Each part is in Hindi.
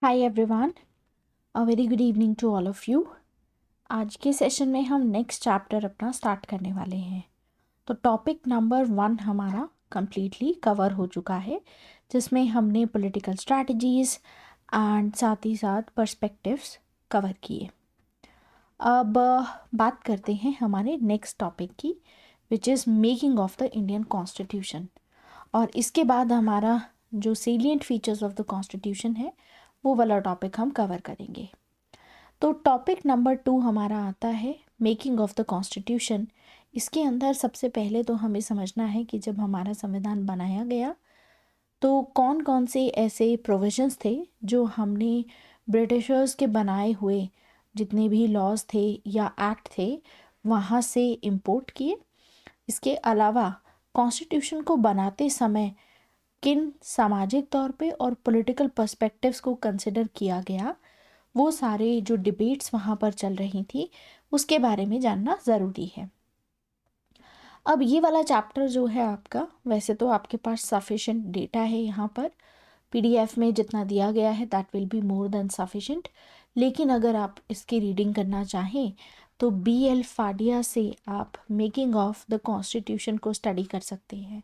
Hi everyone, a very good evening to all of you. आज के सेशन में हम नेक्स्ट चैप्टर अपना स्टार्ट करने वाले हैं। तो टॉपिक नंबर 1 हमारा कंप्लीटली कवर हो चुका है, जिसमें हमने पॉलिटिकल स्ट्रैटेजीज़ एंड साथ ही साथ पर्सपेक्टिव्स कवर किए। अब बात करते हैं हमारे नेक्स्ट टॉपिक की, which is making of the Indian constitution. और इसके बाद हमारा जो salient features of the constitution है वो वाला टॉपिक हम कवर करेंगे। तो टॉपिक नंबर 2 हमारा आता है मेकिंग ऑफ द कॉन्स्टिट्यूशन। इसके अंदर सबसे पहले तो हमें समझना है कि जब हमारा संविधान बनाया गया तो कौन कौन से ऐसे प्रोविजंस थे जो हमने ब्रिटिशर्स के बनाए हुए जितने भी लॉज थे या एक्ट थे वहाँ से इंपोर्ट किए। इसके अलावा कॉन्स्टिट्यूशन को बनाते समय किन सामाजिक तौर पे और पॉलिटिकल पर्सपेक्टिव्स को कंसिडर किया गया, वो सारे जो डिबेट्स वहाँ पर चल रही थी उसके बारे में जानना ज़रूरी है। अब ये वाला चैप्टर जो है आपका, वैसे तो आपके पास सफिशेंट डेटा है यहाँ पर पीडीएफ में जितना दिया गया है, that will be more than sufficient. लेकिन अगर आप इसकी रीडिंग करना चाहें तो BL फाडिया से आप मेकिंग ऑफ द कॉन्स्टिट्यूशन को स्टडी कर सकते हैं,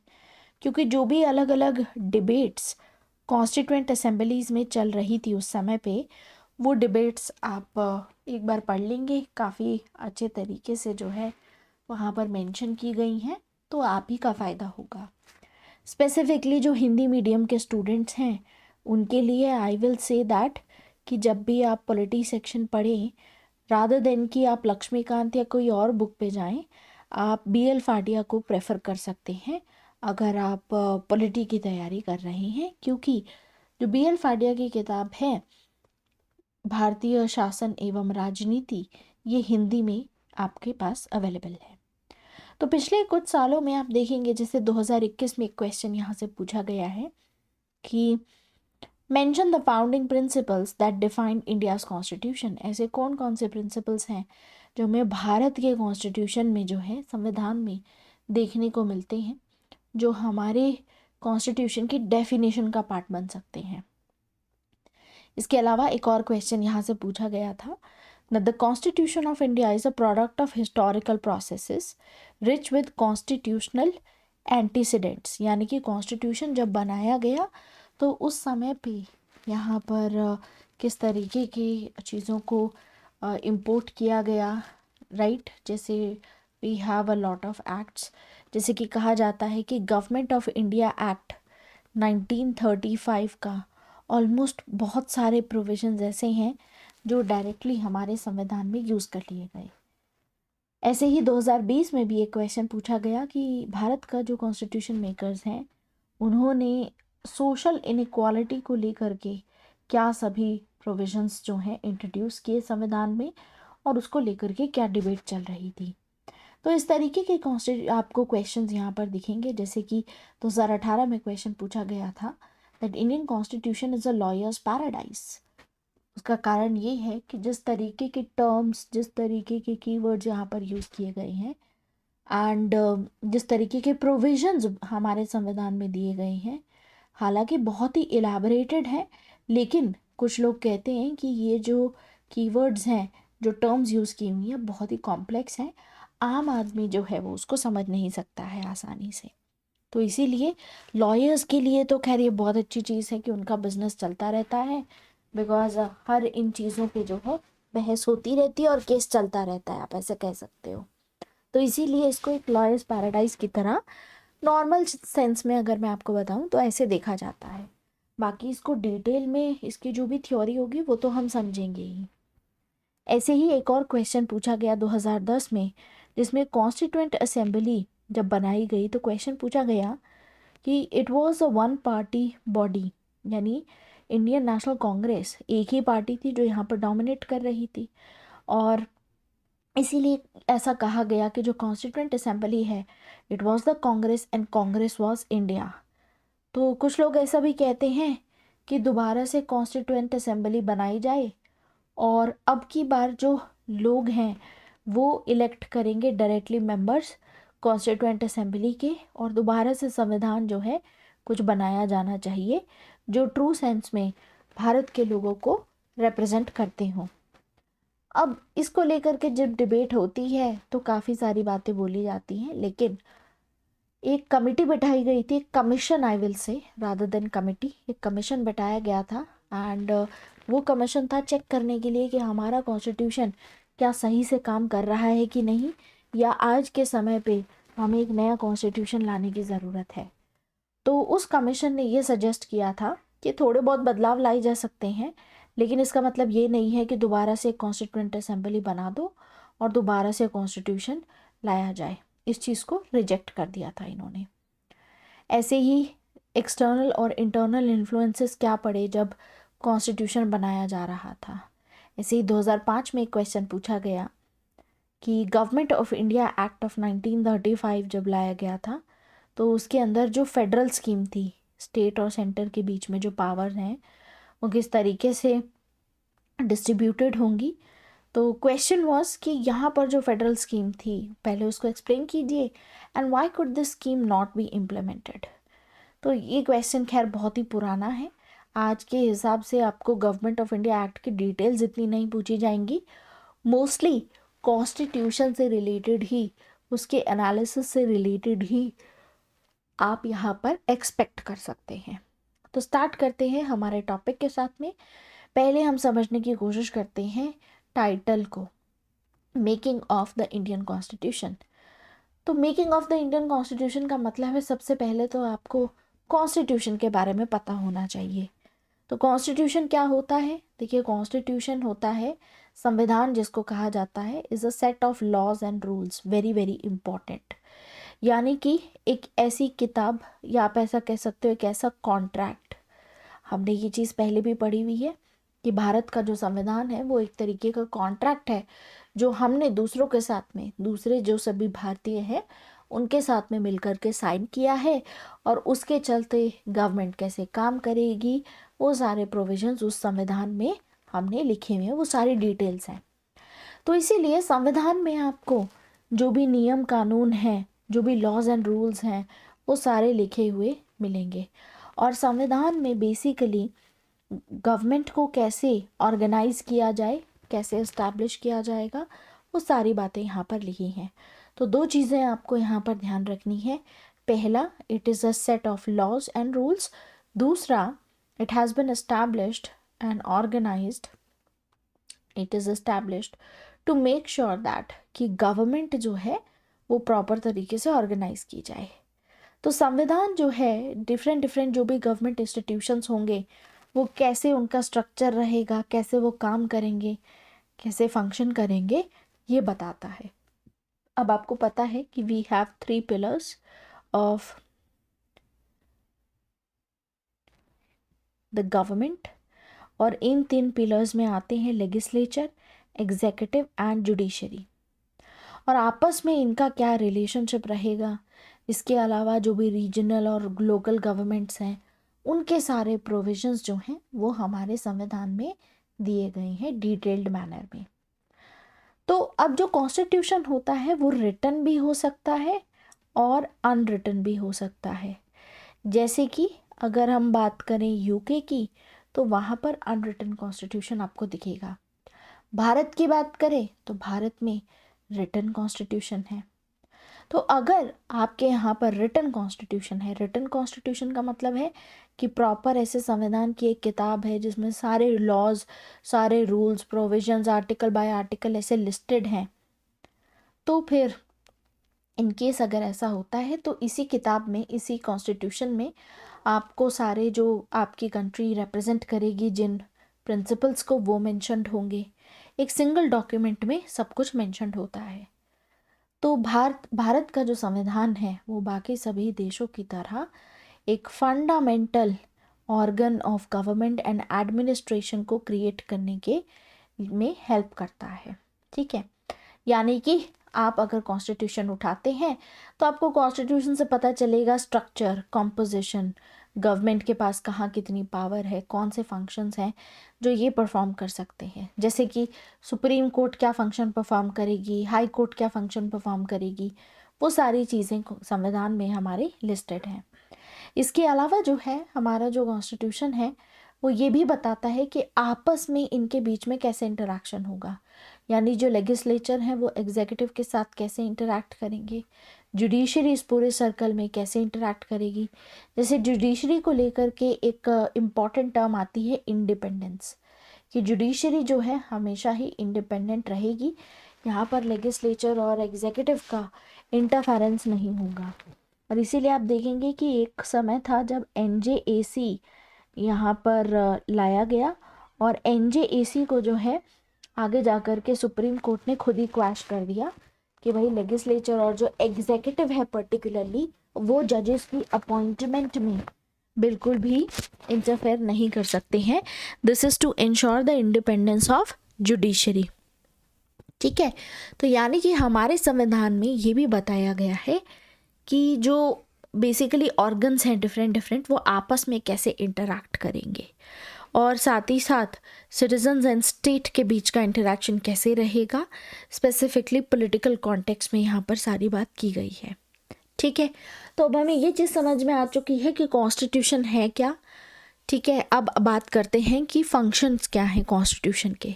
क्योंकि जो भी अलग अलग डिबेट्स कॉन्स्टिट्यूएंट असेंबलीज़ में चल रही थी उस समय पे, वो डिबेट्स आप एक बार पढ़ लेंगे, काफ़ी अच्छे तरीके से जो है वहाँ पर मेंशन की गई हैं, तो आप ही का फ़ायदा होगा। स्पेसिफिकली जो हिंदी मीडियम के स्टूडेंट्स हैं उनके लिए आई विल से दैट कि जब भी आप पॉलिटी सेक्शन पढ़ें, रादर देन कि आप लक्ष्मीकांत या कोई और बुक पे जाएं, आप BL फाडिया को प्रेफर कर सकते हैं अगर आप पॉलिटी की तैयारी कर रहे हैं, क्योंकि जो BL फाडिया की किताब है भारतीय शासन एवं राजनीति, ये हिंदी में आपके पास अवेलेबल है। तो पिछले कुछ सालों में आप देखेंगे, जैसे 2021 में एक क्वेश्चन यहाँ से पूछा गया है कि mention the founding principles that define India's constitution. ऐसे कौन कौन से प्रिंसिपल्स हैं जो हमें भारत के कॉन्स्टिट्यूशन में जो है संविधान में देखने को मिलते हैं, जो हमारे कॉन्स्टिट्यूशन की डेफिनेशन का पार्ट बन सकते हैं। इसके अलावा एक और क्वेश्चन यहाँ से पूछा गया था that the Constitution of India is a product of historical processes rich with constitutional antecedents। यानी कि कॉन्स्टिट्यूशन जब बनाया गया तो उस समय पे यहाँ पर किस तरीके की चीज़ों को इम्पोर्ट किया गया, राइट। जैसे we have a lot of acts, जैसे कि कहा जाता है कि गवर्नमेंट ऑफ इंडिया एक्ट 1935 का ऑलमोस्ट बहुत सारे प्रोविजंस ऐसे हैं जो डायरेक्टली हमारे संविधान में यूज़ कर लिए गए। ऐसे ही 2020 में भी एक क्वेश्चन पूछा गया कि भारत का जो कॉन्स्टिट्यूशन मेकर्स हैं उन्होंने सोशल इनइक्वालिटी को लेकर के क्या सभी प्रोविजंस जो हैं इंट्रोड्यूस किए संविधान में, और उसको लेकर के क्या डिबेट चल रही थी। तो इस तरीके के आपको क्वेश्चंस यहाँ पर दिखेंगे। जैसे कि 2018 में क्वेश्चन पूछा गया था that Indian constitution is a lawyers paradise. उसका कारण ये है कि जिस तरीके के टर्म्स, जिस तरीके के कीवर्ड्स यहाँ पर यूज़ किए गए हैं एंड जिस तरीके के प्रोविजंस हमारे संविधान में दिए गए हैं, हालांकि बहुत ही इलेबोरेटेड है, लेकिन कुछ लोग कहते हैं कि ये जो कीवर्ड्स हैं, जो टर्म्स यूज़ की हुई हैं, बहुत ही कॉम्प्लेक्स हैं, आम आदमी जो है वो उसको समझ नहीं सकता है आसानी से। तो इसीलिए लॉयर्स के लिए तो खैर ये बहुत अच्छी चीज़ है कि उनका बिजनेस चलता रहता है, बिकॉज हर इन चीज़ों पे जो है बहस होती रहती है और केस चलता रहता है, आप ऐसे कह सकते हो। तो इसीलिए इसको एक लॉयर्स पैराडाइज की तरह नॉर्मल सेंस में अगर मैं आपको बताऊं तो ऐसे देखा जाता है। बाकी इसको डिटेल में इसकी जो भी थ्योरी होगी वो तो हम समझेंगे ही। ऐसे ही एक और क्वेश्चन पूछा गया 2010 में, जिसमें कॉन्स्टिट्यूएंट असेंबली जब बनाई गई तो क्वेश्चन पूछा गया कि it was a one party body, यानी इंडियन नेशनल कांग्रेस एक ही पार्टी थी जो यहाँ पर डोमिनेट कर रही थी, और इसीलिए ऐसा कहा गया कि जो कॉन्स्टिट्यूएंट असेंबली है it was the Congress and Congress was India. तो कुछ लोग ऐसा भी कहते हैं कि दोबारा से कॉन्स्टिट्यूएंट असेंबली बनाई जाए और अब की बार जो लोग हैं वो इलेक्ट करेंगे डायरेक्टली मेंबर्स कॉन्स्टिट्यूएंट असेंबली के, और दोबारा से संविधान जो है कुछ बनाया जाना चाहिए जो ट्रू सेंस में भारत के लोगों को रिप्रेजेंट करते हों। अब इसको लेकर के जब डिबेट होती है तो काफ़ी सारी बातें बोली जाती हैं, लेकिन एक कमेटी बैठाई गई थी, एक commission, I will say rather than committee, एक कमीशन बैठाया गया था। एंड वो कमीशन था चेक करने के लिए कि हमारा कॉन्स्टिट्यूशन क्या सही से काम कर रहा है कि नहीं, या आज के समय पे हमें एक नया कॉन्स्टिट्यूशन लाने की ज़रूरत है। तो उस कमीशन ने ये सजेस्ट किया था कि थोड़े बहुत बदलाव लाए जा सकते हैं, लेकिन इसका मतलब ये नहीं है कि दोबारा से कॉन्स्टिट्यूंट असेंबली बना दो और दोबारा से कॉन्स्टिट्यूशन लाया जाए। इस चीज़ को रिजेक्ट कर दिया था इन्होंने। ऐसे ही एक्सटर्नल और इंटरनल इन्फ्लुएंसेस क्या पड़े जब कॉन्स्टिट्यूशन बनाया जा रहा था। ऐसे ही 2005 में एक क्वेश्चन पूछा गया कि government of India act of 1935 जब लाया गया था तो उसके अंदर जो फेडरल स्कीम थी, स्टेट और सेंटर के बीच में जो पावर हैं वो किस तरीके से डिस्ट्रीब्यूटेड होंगी। तो क्वेश्चन वाज कि यहाँ पर जो फेडरल स्कीम थी, पहले उसको एक्सप्लेन कीजिए, and why could this scheme not be implemented. तो ये क्वेश्चन खैर बहुत ही पुराना है। आज के हिसाब से आपको गवर्नमेंट ऑफ इंडिया एक्ट की डिटेल्स इतनी नहीं पूछी जाएंगी, मोस्टली कॉन्स्टिट्यूशन से रिलेटेड ही, उसके एनालिसिस से रिलेटेड ही आप यहाँ पर एक्सपेक्ट कर सकते हैं। तो स्टार्ट करते हैं हमारे टॉपिक के साथ में। पहले हम समझने की कोशिश करते हैं टाइटल को, making of the Indian constitution. तो making of the Indian constitution का मतलब है सबसे पहले तो आपको कॉन्स्टिट्यूशन के बारे में पता होना चाहिए। तो कॉन्स्टिट्यूशन क्या होता है? देखिए, कॉन्स्टिट्यूशन होता है संविधान, जिसको कहा जाता है is a set of laws and rules, very very important. यानी कि एक ऐसी किताब, या आप ऐसा कह सकते हो एक ऐसा कॉन्ट्रैक्ट। हमने ये चीज़ पहले भी पढ़ी हुई है कि भारत का जो संविधान है वो एक तरीके का कॉन्ट्रैक्ट है जो हमने दूसरों के साथ में, दूसरे जो सभी भारतीय हैं उनके साथ में मिलकर के साइन किया है, और उसके चलते गवर्नमेंट कैसे काम करेगी वो सारे प्रोविजंस उस संविधान में हमने लिखे हुए हैं, वो सारी डिटेल्स हैं। तो इसीलिए संविधान में आपको जो भी नियम कानून हैं, जो भी लॉज एंड रूल्स हैं, वो सारे लिखे हुए मिलेंगे। और संविधान में बेसिकली गवर्नमेंट को कैसे ऑर्गेनाइज किया जाए, कैसे इस्टेब्लिश किया जाएगा, वो सारी बातें यहाँ पर लिखी हैं। तो दो चीज़ें आपको यहाँ पर ध्यान रखनी है। पहला, it is a set of laws and rules. दूसरा, it has been established and organised, it is established to make sure that कि गवर्नमेंट जो है वो प्रॉपर तरीके से ऑर्गेनाइज की जाए। तो संविधान जो है, डिफरेंट डिफरेंट जो भी गवर्नमेंट इंस्टीट्यूशंस होंगे वो कैसे उनका स्ट्रक्चर रहेगा, कैसे वो काम करेंगे, कैसे फंक्शन करेंगे, ये बताता है। अब आपको पता है कि we have 3 pillars of the government, और इन 3 पिलर्स में आते हैं लेजिस्लेचर, एग्जीक्यूटिव एंड जुडिशरी, और आपस में इनका क्या रिलेशनशिप रहेगा। इसके अलावा जो भी रीजनल और लोकल गवर्नमेंट्स हैं उनके सारे प्रोविजंस जो हैं वो हमारे संविधान में दिए गए हैं डिटेल्ड मैनर में। तो अब जो कॉन्स्टिट्यूशन होता है वो रिटन भी हो सकता है और अनरिटन भी हो सकता है। जैसे कि अगर हम बात करें यूके की, तो वहाँ पर अनरिटन कॉन्स्टिट्यूशन आपको दिखेगा। भारत की बात करें तो भारत में रिटन कॉन्स्टिट्यूशन है। तो अगर आपके यहाँ पर रिटन कॉन्स्टिट्यूशन है, रिटन कॉन्स्टिट्यूशन का मतलब है कि प्रॉपर ऐसे संविधान की एक किताब है जिसमें सारे लॉज, सारे rules, provisions article by article ऐसे लिस्टेड हैं, तो फिर इन केस अगर ऐसा होता है तो इसी किताब में, इसी कॉन्स्टिट्यूशन में आपको सारे जो आपकी कंट्री रिप्रेजेंट करेगी, जिन प्रिंसिपल्स को, वो मेंशन्ड होंगे। एक सिंगल डॉक्यूमेंट में सब कुछ मेंशन्ड होता है। तो भारत का जो संविधान है वो बाकी सभी देशों की तरह एक fundamental organ of government and administration को क्रिएट करने के में हेल्प करता है। ठीक है, यानी कि आप अगर कॉन्स्टिट्यूशन उठाते हैं तो आपको कॉन्स्टिट्यूशन से पता चलेगा स्ट्रक्चर, कॉम्पोजिशन, गवर्नमेंट के पास कहाँ कितनी पावर है, कौन से फंक्शंस हैं जो ये परफॉर्म कर सकते हैं। जैसे कि सुप्रीम कोर्ट क्या फंक्शन परफॉर्म करेगी, हाई कोर्ट क्या फंक्शन परफॉर्म करेगी, वो सारी चीज़ें संविधान में हमारे लिस्टेड हैं। इसके अलावा जो है हमारा जो कॉन्स्टिट्यूशन है वो ये भी बताता है कि आपस में इनके बीच में कैसे इंटरेक्शन होगा, यानी जो लेजिस्लेचर हैं वो एग्जीक्यूटिव के साथ कैसे इंटरेक्ट करेंगे, जुडिशरी इस पूरे सर्कल में कैसे इंटरेक्ट करेगी। जैसे जुडिशरी को लेकर के एक इम्पॉर्टेंट टर्म आती है इंडिपेंडेंस, कि जुडिशरी जो है हमेशा ही इंडिपेंडेंट रहेगी, यहाँ पर लेजिस्लेचर और एग्जीक्यूटिव का इंटरफेरेंस नहीं होगा। और इसीलिए आप देखेंगे कि एक समय था जब NJAC यहाँ पर लाया गया, और NJAC को जो है आगे जाकर के सुप्रीम कोर्ट ने खुद ही क्वैश कर दिया कि भाई लेजिस्लेचर और जो एग्जीक्यूटिव है पर्टिकुलरली वो जजेस की अपॉइंटमेंट में बिल्कुल भी इंटरफेयर नहीं कर सकते हैं। This is to ensure the independence of judiciary. ठीक है, तो यानी कि हमारे संविधान में ये भी बताया गया है कि जो बेसिकली ऑर्गन्स हैं डिफरेंट वो आपस में कैसे इंटरैक्ट करेंगे, और साथ ही साथ सिटीजन्स एंड स्टेट के बीच का इंटरेक्शन कैसे रहेगा, स्पेसिफिकली पॉलिटिकल कॉन्टेक्स्ट में यहाँ पर सारी बात की गई है। ठीक है, तो अब हमें ये चीज़ समझ में आ चुकी है कि कॉन्स्टिट्यूशन है क्या। ठीक है, अब बात करते हैं कि फंक्शंस क्या हैं कॉन्स्टिट्यूशन के।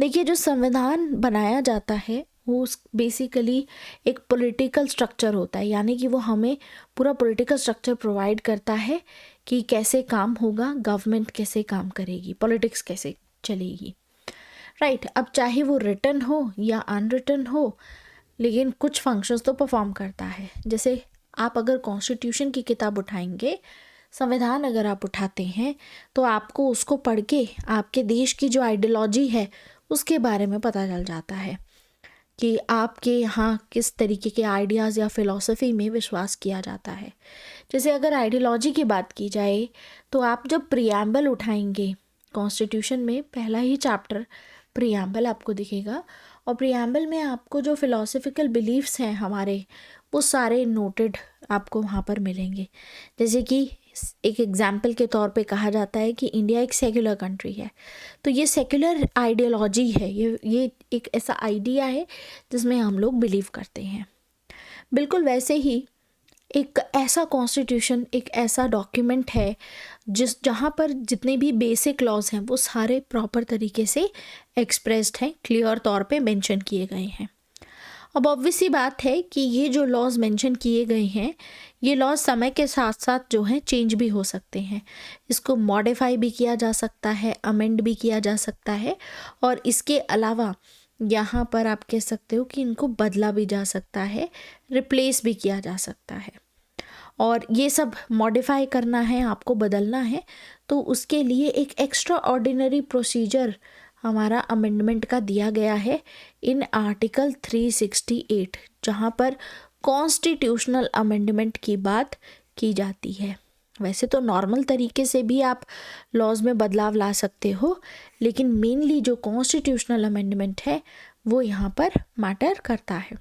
देखिए, जो संविधान बनाया जाता है वो बेसिकली एक पॉलिटिकल स्ट्रक्चर होता है, यानी कि वो हमें पूरा पॉलिटिकल स्ट्रक्चर प्रोवाइड करता है कि कैसे काम होगा, गवर्नमेंट कैसे काम करेगी, पॉलिटिक्स कैसे चलेगी। राइट, अब चाहे वो रिटन हो या अनरिटन हो, लेकिन कुछ फंक्शंस तो परफॉर्म करता है। जैसे आप अगर कॉन्स्टिट्यूशन की किताब उठाएंगे, संविधान अगर आप उठाते हैं, तो आपको उसको पढ़ के आपके देश की जो आइडियोलॉजी है उसके बारे में पता चल जाता है कि आपके यहाँ किस तरीके के आइडियाज़ या फिलॉसफी में विश्वास किया जाता है। जैसे अगर आइडियोलॉजी की बात की जाए, तो आप जब प्रीएम्बल उठाएंगे कॉन्स्टिट्यूशन में, पहला ही चैप्टर प्रीएम्बल आपको दिखेगा, और प्रीएम्बल में आपको जो फिलॉसफिकल बिलीफ्स हैं हमारे, वो सारे नोटेड आपको वहाँ पर मिलेंगे। जैसे कि एक एग्जाम्पल के तौर पे कहा जाता है कि इंडिया एक सेक्युलर कंट्री है, तो ये सेक्युलर आइडियोलॉजी है, ये एक ऐसा आइडिया है जिसमें हम लोग बिलीव करते हैं। बिल्कुल वैसे ही एक ऐसा कॉन्स्टिट्यूशन, एक ऐसा डॉक्यूमेंट है जहाँ पर जितने भी बेसिक लॉज हैं वो सारे प्रॉपर तरीके से एक्सप्रेस्ड हैं, क्लियर तौर पे मेंशन किए गए हैं। अब ऑब्वियस सी बात है कि ये जो लॉज मेंशन किए गए हैं, ये लॉज समय के साथ साथ जो है चेंज भी हो सकते हैं, इसको मॉडिफाई भी किया जा सकता है, अमेंड भी किया जा सकता है, और इसके अलावा यहाँ पर आप कह सकते हो कि इनको बदला भी जा सकता है, रिप्लेस भी किया जा सकता है। और ये सब मॉडिफाई करना है, आपको बदलना है, तो उसके लिए एक एक्स्ट्रा ऑर्डिनरी प्रोसीजर हमारा अमेंडमेंट का दिया गया है इन आर्टिकल 368, जहाँ पर कॉन्स्टिट्यूशनल अमेंडमेंट की बात की जाती है। वैसे तो नॉर्मल तरीके से भी आप लॉज में बदलाव ला सकते हो, लेकिन मेनली जो कॉन्स्टिट्यूशनल अमेंडमेंट है वो यहाँ पर मैटर करता है।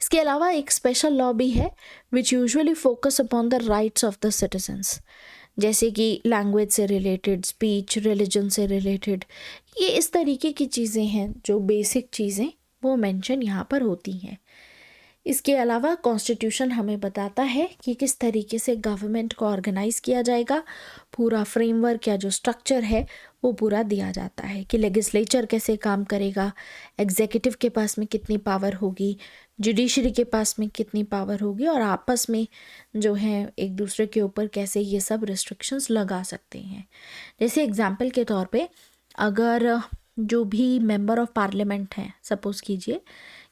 इसके अलावा एक स्पेशल लॉ भी है विच usually focus upon the rights of the citizens, जैसे कि लैंग्वेज से रिलेटेड, स्पीच, रिलीजन से रिलेटेड, ये इस तरीके की चीज़ें हैं, जो बेसिक चीज़ें वो मेंशन यहाँ पर होती हैं। इसके अलावा कॉन्स्टिट्यूशन हमें बताता है कि किस तरीके से गवर्नमेंट को ऑर्गेनाइज किया जाएगा, पूरा फ्रेमवर्क या जो स्ट्रक्चर है वो पूरा दिया जाता है कि लेजिस्लेचर कैसे काम करेगा, एग्जीक्यूटिव के पास में कितनी पावर होगी, जुडिशरी के पास में कितनी पावर होगी, और आपस में जो है एक दूसरे के ऊपर कैसे ये सब रिस्ट्रिक्शंस लगा सकते हैं। जैसे एग्जांपल के तौर पे, अगर जो भी मेंबर ऑफ पार्लियामेंट हैं, सपोज़ कीजिए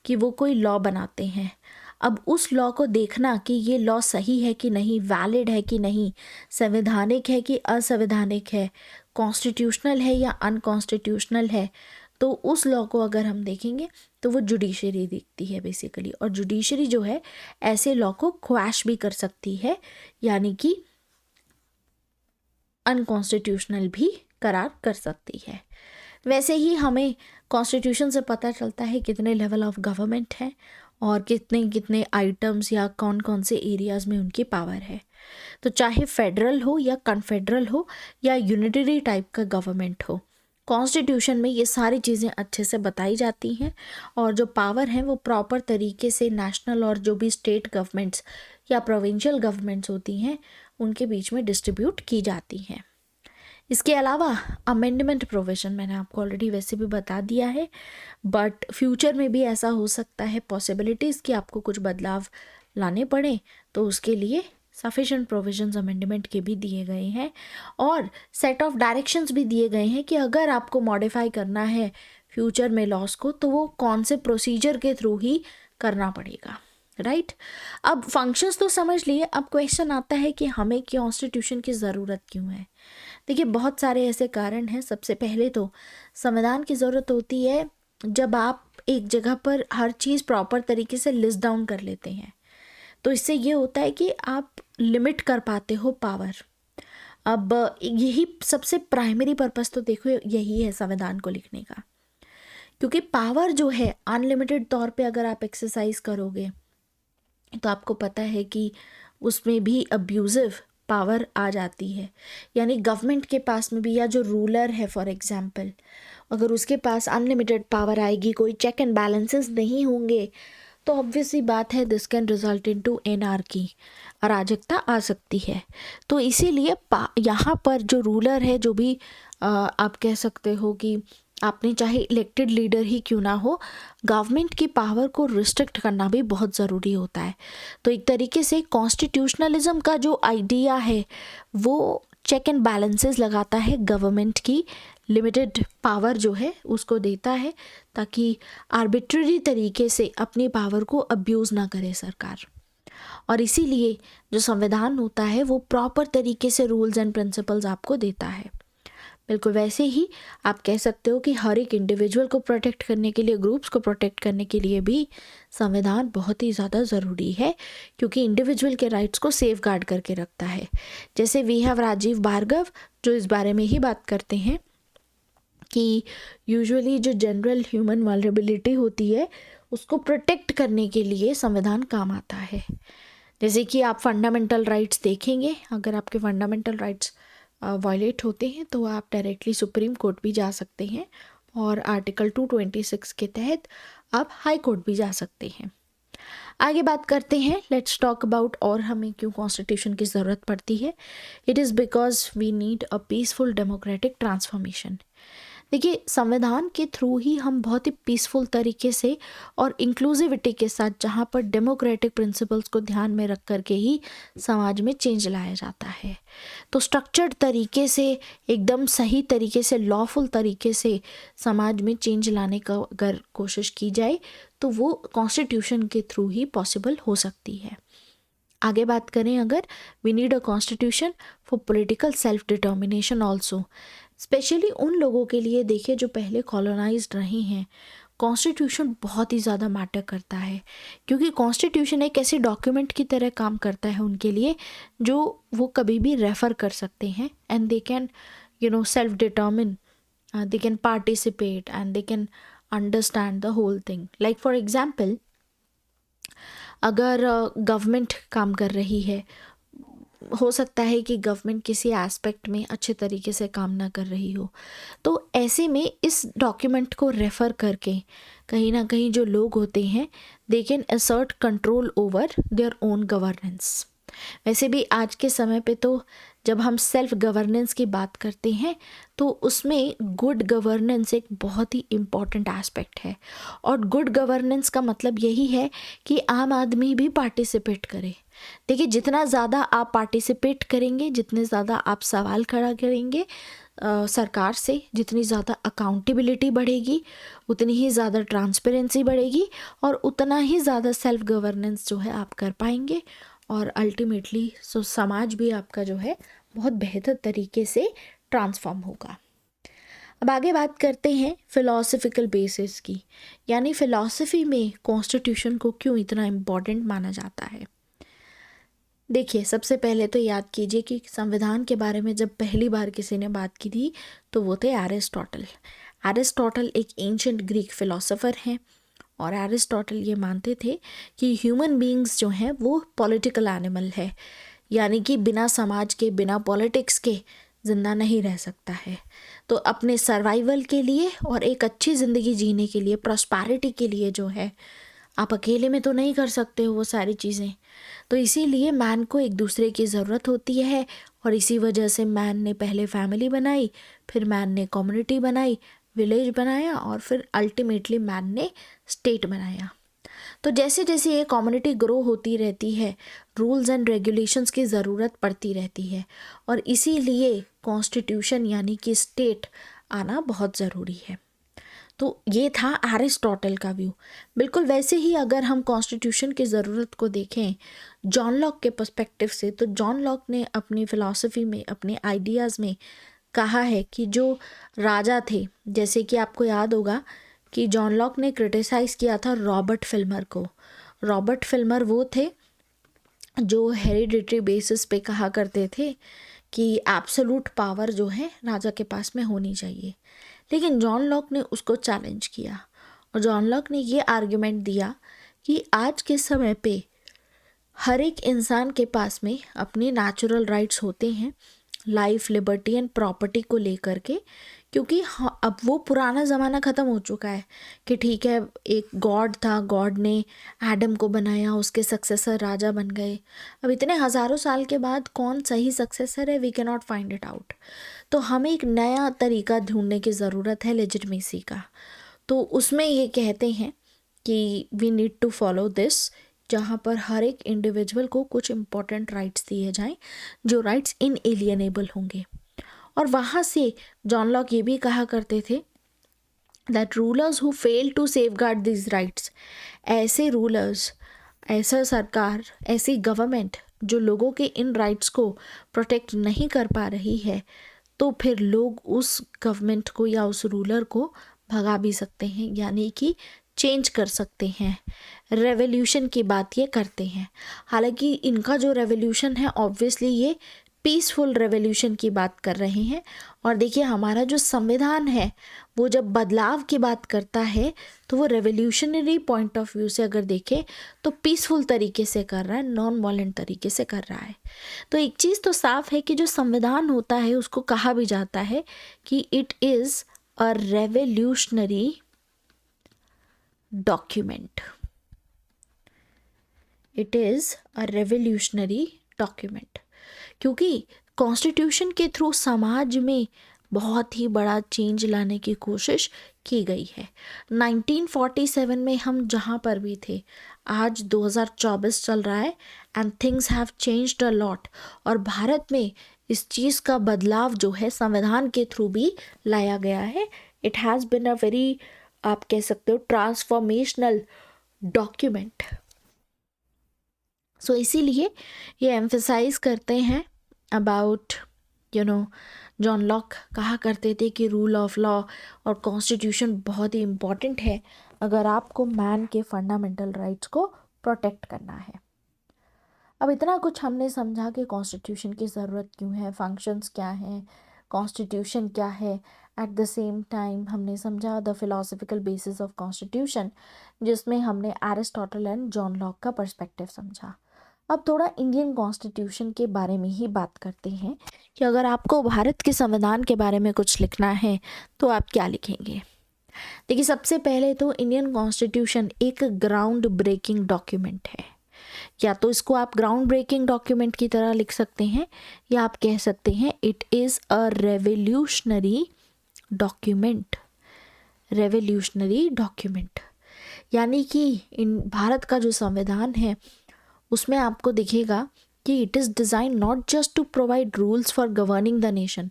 कि वो कोई लॉ बनाते हैं, अब उस लॉ को देखना कि ये लॉ सही है कि नहीं, वैलिड है कि नहीं, संवैधानिक है कि असंवैधानिक है, कॉन्स्टिट्यूशनल है या अनकॉन्स्टिट्यूशनल है, तो उस लॉ को अगर हम देखेंगे तो वो जुडिशरी देखती है बेसिकली, और जुडिशरी जो है ऐसे लॉ को क्वैश भी कर सकती है, यानी कि अनकॉन्स्टिट्यूशनल भी करार कर सकती है। वैसे ही हमें कॉन्स्टिट्यूशन से पता चलता है कितने लेवल ऑफ गवर्नमेंट है और कितने कितने आइटम्स या कौन कौन से एरियाज़ में उनकी पावर है। तो चाहे फेडरल हो या कन्फेडरल हो या यूनिटरी टाइप का गवर्नमेंट हो, कॉन्स्टिट्यूशन में ये सारी चीज़ें अच्छे से बताई जाती हैं, और जो पावर हैं वो प्रॉपर तरीके से नेशनल और जो भी स्टेट गवर्नमेंट्स या प्रोविंशियल गवर्नमेंट्स होती हैं उनके बीच में डिस्ट्रीब्यूट की जाती हैं। इसके अलावा अमेंडमेंट प्रोविज़न मैंने आपको ऑलरेडी वैसे भी बता दिया है, बट फ्यूचर में भी ऐसा हो सकता है पॉसिबिलिटीज़ कि आपको कुछ बदलाव लाने पड़े, तो उसके लिए सफिशेंट प्रोविजंस अमेंडमेंट के भी दिए गए हैं और सेट ऑफ डायरेक्शंस भी दिए गए हैं कि अगर आपको मॉडिफाई करना है फ्यूचर में लॉस को तो वो कौन से प्रोसीजर के थ्रू ही करना पड़ेगा, राइट। अब फंक्शंस तो समझ लिए, अब क्वेश्चन आता है कि हमें कॉन्स्टिट्यूशन की ज़रूरत क्यों है। देखिए बहुत सारे ऐसे कारण हैं। सबसे पहले तो संविधान की ज़रूरत होती है जब आप एक जगह पर हर चीज़ प्रॉपर तरीके से लिस्ट डाउन कर लेते हैं, तो इससे ये होता है कि आप लिमिट कर पाते हो पावर। अब यही सबसे प्राइमरी पर्पस तो देखो यही है संविधान को लिखने का, क्योंकि पावर जो है अनलिमिटेड तौर पे अगर आप एक्सरसाइज करोगे तो आपको पता है कि उसमें भी अब्यूजिव पावर आ जाती है। यानी गवर्नमेंट के पास में भी, या जो रूलर है फॉर एग्जांपल, अगर उसके पास अनलिमिटेड पावर आएगी, कोई चेक एंड बैलेंसेस नहीं होंगे, तो ऑब्वियसली बात है this can result into anarchy, अराजकता आ सकती है। तो इसीलिए यहाँ पर जो रूलर है, जो भी आप कह सकते हो कि आपने चाहे इलेक्टेड लीडर ही क्यों ना हो, गवर्नमेंट की पावर को रिस्ट्रिक्ट करना भी बहुत ज़रूरी होता है। तो एक तरीके से कॉन्स्टिट्यूशनलिज्म का जो आइडिया है वो चेक एंड बैलेंसेस लगाता है, गवर्नमेंट की लिमिटेड पावर जो है उसको देता है ताकि आर्बिट्ररी तरीके से अपनी पावर को अब्यूज़ ना करे सरकार। और इसीलिए जो संविधान होता है वो प्रॉपर तरीके से रूल्स एंड प्रिंसिपल्स आपको देता है। बिल्कुल वैसे ही आप कह सकते हो कि हर एक इंडिविजुअल को प्रोटेक्ट करने के लिए, ग्रुप्स को प्रोटेक्ट करने के लिए भी संविधान बहुत ही ज़्यादा ज़रूरी है, क्योंकि इंडिविजुअल के राइट्स को सेफ गार्ड करके रखता है। जैसे वी हैव राजीव भार्गव जो इस बारे में ही बात करते हैं कि यूजुअली जो जनरल ह्यूमन वल्नरेबिलिटी होती है उसको प्रोटेक्ट करने के लिए संविधान काम आता है। जैसे कि आप फंडामेंटल राइट्स देखेंगे, अगर आपके फंडामेंटल राइट्स वायलेट होते हैं तो आप डायरेक्टली सुप्रीम कोर्ट भी जा सकते हैं और आर्टिकल 226 के तहत आप हाई कोर्ट भी जा सकते हैं। आगे बात करते हैं, लेट्स टॉक अबाउट और हमें क्यों कॉन्स्टिट्यूशन की ज़रूरत पड़ती है। It is because we need a peaceful democratic transformation. देखिए संविधान के थ्रू ही हम बहुत ही पीसफुल तरीके से और इंक्लूसिविटी के साथ, जहाँ पर डेमोक्रेटिक प्रिंसिपल्स को ध्यान में रख कर के ही समाज में चेंज लाया जाता है। तो स्ट्रक्चर्ड तरीके से, एकदम सही तरीके से, लॉफुल तरीके से समाज में चेंज लाने का अगर कोशिश की जाए तो वो कॉन्स्टिट्यूशन के थ्रू ही पॉसिबल हो सकती है। आगे बात करें, अगर we need a constitution for political self determination also, specially उन लोगों के लिए देखिए जो पहले कॉलोनाइज्ड रहे हैं, कॉन्स्टिट्यूशन बहुत ही ज़्यादा मैटर करता है, क्योंकि कॉन्स्टिट्यूशन एक ऐसे डॉक्यूमेंट की तरह काम करता है उनके लिए जो वो कभी भी रेफ़र कर सकते हैं and they can self determine, they can participate and they can understand the whole thing. Like for example, अगर गवर्नमेंट काम कर रही है, हो सकता है कि गवर्नमेंट किसी एस्पेक्ट में अच्छे तरीके से काम ना कर रही हो, तो ऐसे में इस डॉक्यूमेंट को रेफ़र करके कहीं ना कहीं जो लोग होते हैं they can assert control over their own governance. वैसे भी आज के समय पे तो जब हम सेल्फ गवर्नेंस की बात करते हैं तो उसमें गुड गवर्नेंस एक बहुत ही इम्पॉर्टेंट एस्पेक्ट है, और गुड गवर्नेंस का मतलब यही है कि आम आदमी भी पार्टिसिपेट करे। देखिए जितना ज़्यादा आप पार्टिसिपेट करेंगे, जितने ज़्यादा आप सवाल खड़ा करेंगे सरकार से, जितनी ज़्यादा अकाउंटेबिलिटी बढ़ेगी, उतनी ही ज़्यादा ट्रांसपेरेंसी बढ़ेगी और उतना ही ज़्यादा सेल्फ गवर्नेंस जो है आप कर पाएंगे, और अल्टीमेटली समाज भी आपका जो है बहुत बेहतर तरीके से ट्रांसफॉर्म होगा। अब आगे बात करते हैं फ़िलॉसफिकल बेसिस की, यानी फ़िलॉसफी में कॉन्स्टिट्यूशन को क्यों इतना इम्पॉर्टेंट माना जाता है। देखिए सबसे पहले तो याद कीजिए कि संविधान के बारे में जब पहली बार किसी ने बात की थी तो वो थे एरिस्टोटल। एरिस्टोटल एक एंशिएंट ग्रीक फ़िलासफ़र हैं और एरिस्टोटल ये मानते थे कि ह्यूमन बीइंग्स जो हैं वो पॉलिटिकल एनिमल है, यानी कि बिना समाज के, बिना पॉलिटिक्स के ज़िंदा नहीं रह सकता है। तो अपने सर्वाइवल के लिए और एक अच्छी ज़िंदगी जीने के लिए, प्रॉस्पेरिटी के लिए जो है, आप अकेले में तो नहीं कर सकते हो वो सारी चीज़ें। तो इसीलिए मैन को एक दूसरे की ज़रूरत होती है, और इसी वजह से मैन ने पहले फैमिली बनाई, फिर मैन ने कम्युनिटी बनाई, विलेज बनाया, और फिर अल्टीमेटली मैन ने स्टेट बनाया। तो जैसे जैसे ये कम्युनिटी ग्रो होती रहती है, रूल्स एंड रेगुलेशंस की ज़रूरत पड़ती रहती है, और इसीलिए कॉन्स्टिट्यूशन यानी कि स्टेट आना बहुत ज़रूरी है। तो ये था एरिस्टोटल का व्यू। बिल्कुल वैसे ही अगर हम कॉन्स्टिट्यूशन की ज़रूरत को देखें जॉन लॉक के पर्सपेक्टिव से, तो जॉन लॉक ने अपनी फ़िलॉसफी में, अपने आइडियाज़ में कहा है कि जो राजा थे, जैसे कि आपको याद होगा कि जॉन लॉक ने क्रिटिसाइज़ किया था रॉबर्ट फिल्मर को। रॉबर्ट फिल्मर वो थे जो हेरिडिटरी बेसिस पे कहा करते थे कि एब्सोल्यूट पावर जो है राजा के पास में होनी चाहिए। लेकिन जॉन लॉक ने उसको चैलेंज किया, और जॉन लॉक ने ये आर्गुमेंट दिया कि आज के समय पे हर एक इंसान के पास में अपने नेचुरल राइट्स होते हैं लाइफ, लिबर्टी एंड प्रॉपर्टी को लेकर के, क्योंकि अब वो पुराना ज़माना ख़त्म हो चुका है कि ठीक है एक गॉड था, गॉड ने एडम को बनाया, उसके सक्सेसर राजा बन गए। अब इतने हज़ारों साल के बाद कौन सही सक्सेसर है, we can not find it out. तो हमें एक नया तरीका ढूंढने की ज़रूरत है लेजिटमेसी का। तो उसमें ये कहते हैं कि we need to follow this, जहाँ पर हर एक इंडिविजुअल को कुछ इम्पोर्टेंट राइट्स दिए जाएं जो राइट्स इनएलियनेबल होंगे। और वहाँ से जॉन लॉक ये भी कहा करते थे that rulers who fail to safeguard this rights, ऐसे रूलर्स, ऐसा सरकार, ऐसी गवर्नमेंट जो लोगों के इन राइट्स को प्रोटेक्ट नहीं कर पा रही है, तो फिर लोग उस गवर्नमेंट को या उस रूलर को भगा भी सकते हैं, यानी कि चेंज कर सकते हैं। रेवोल्यूशन की बात ये करते हैं। हालांकि इनका जो रेवोल्यूशन है ऑब्वियसली ये पीसफुल रेवोल्यूशन की बात कर रहे हैं। और देखिए हमारा जो संविधान है वो जब बदलाव की बात करता है तो वो रेवोल्यूशनरी पॉइंट ऑफ व्यू से अगर देखें तो पीसफुल तरीके से कर रहा है, नॉन वायलेंट तरीके से कर रहा है। तो एक चीज़ तो साफ है कि जो संविधान होता है उसको कहा भी जाता है कि it is a revolutionary document. It is a revolutionary document, क्योंकि कॉन्स्टिट्यूशन के थ्रू समाज में बहुत ही बड़ा चेंज लाने की कोशिश की गई है। 1947 में हम जहाँ पर भी थे, आज 2024 चल रहा है and things have changed a lot. और भारत में इस चीज़ का बदलाव जो है संविधान के थ्रू भी लाया गया है। It has bin a very, आप कह सकते हो, ट्रांसफॉर्मेशनल डॉक्यूमेंट। सो इसीलिए ये एम्फसाइज करते हैं अबाउट जॉन लॉक कहा करते थे कि रूल ऑफ लॉ और कॉन्स्टिट्यूशन बहुत ही इम्पॉर्टेंट है अगर आपको मैन के फंडामेंटल राइट्स को प्रोटेक्ट करना है। अब इतना कुछ हमने समझा कि कॉन्स्टिट्यूशन की ज़रूरत क्यों है, फंक्शंस क्या हैं, कॉन्स्टिट्यूशन क्या है। एट द सेम टाइम हमने समझा the philosophical basis of constitution, जिसमें हमने एरिस्टोटल एंड जॉन लॉक का पर्सपेक्टिव समझा। अब थोड़ा इंडियन कॉन्स्टिट्यूशन के बारे में ही बात करते हैं कि अगर आपको भारत के संविधान के बारे में कुछ लिखना है तो आप क्या लिखेंगे। देखिए सबसे पहले तो इंडियन कॉन्स्टिट्यूशन एक ग्राउंड ब्रेकिंग डॉक्यूमेंट है। या तो इसको आप ग्राउंड ब्रेकिंग डॉक्यूमेंट की तरह लिख सकते हैं, या आप कह सकते हैं it is a revolutionary document. Revolutionary document यानी कि इन भारत का जो संविधान है उसमें आपको दिखेगा कि it is design not just to provide rules for governing the nation.